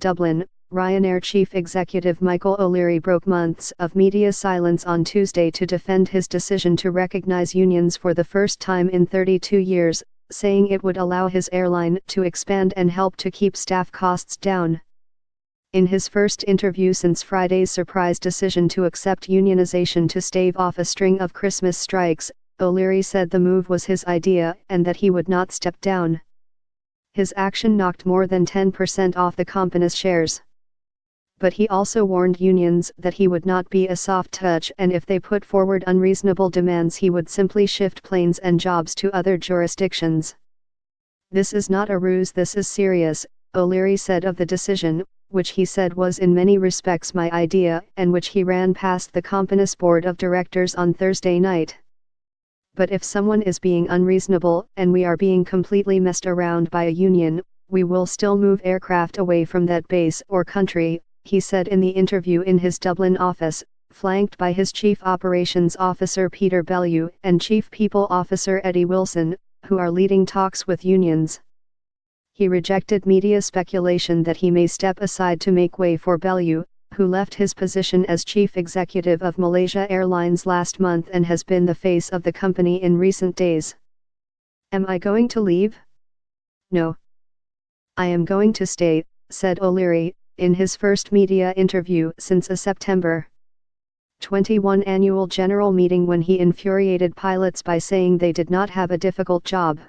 Dublin. Ryanair chief executive Michael O'Leary broke months of media silence on Tuesday to defend his decision to recognise unions for the first time in 32 years, saying it would allow his airline to expand and help to keep staff costs down. In his first interview since Friday's surprise decision to accept unionization to stave off a string of Christmas strikes, O'Leary said the move was his idea and that he would not step down. His action knocked more than 10% off the company's shares. But he also warned unions that he would not be a soft touch, and if they put forward unreasonable demands he would simply shift planes and jobs to other jurisdictions. "This is not a ruse, this is serious," O'Leary said of the decision, which he said was in many respects my idea and which he ran past the company's board of directors on Thursday night. "But if someone is being unreasonable and we are being completely messed around by a union, we will still move aircraft away from that base or country," he said in the interview in his Dublin office, flanked by his Chief Operations Officer Peter Bellew and Chief People Officer Eddie Wilson, who are leading talks with unions. He rejected media speculation that he may step aside to make way for Bellew, who left his position as chief executive of Malaysia Airlines last month and has been the face of the company in recent days. "Am I going to leave? No. I am going to stay," said O'Leary, in his first media interview since a September 21 annual general meeting when he infuriated pilots by saying they did not have a difficult job.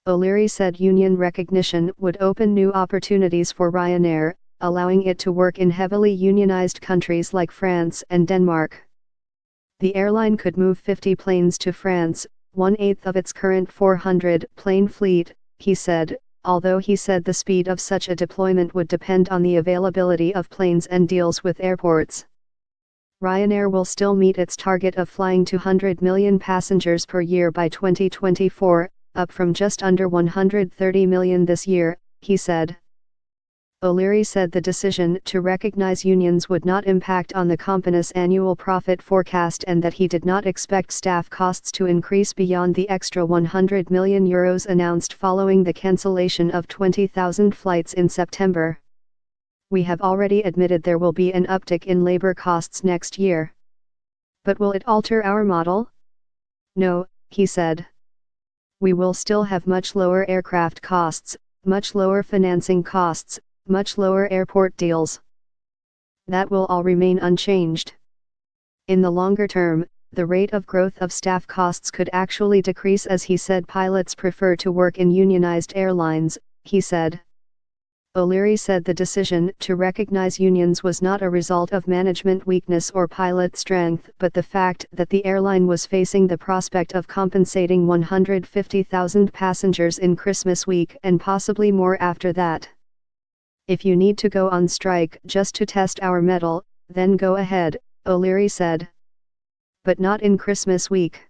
O'Leary said union recognition would open new opportunities for Ryanair, allowing it to work in heavily unionized countries like France and Denmark. The airline could move 50 planes to France, 1/8 of its current 400-plane fleet, he said, although he said the speed of such a deployment would depend on the availability of planes and deals with airports. Ryanair will still meet its target of flying 200 million passengers per year by 2024, up from just under 130 million this year, he said. O'Leary said the decision to recognize unions would not impact on the company's annual profit forecast and that he did not expect staff costs to increase beyond the extra €100 million announced following the cancellation of 20,000 flights in September. "We have already admitted there will be an uptick in labor costs next year. But will it alter our model? No," he said. "We will still have much lower aircraft costs, much lower financing costs, much lower airport deals. That will all remain unchanged. In the longer term, the rate of growth of staff costs could actually decrease, as he said pilots prefer to work in unionized airlines," he said. O'Leary said the decision to recognize unions was not a result of management weakness or pilot strength, but the fact that the airline was facing the prospect of compensating 150,000 passengers in Christmas week and possibly more after that. "If you need to go on strike just to test our mettle, then go ahead," O'Leary said. "But not in Christmas week."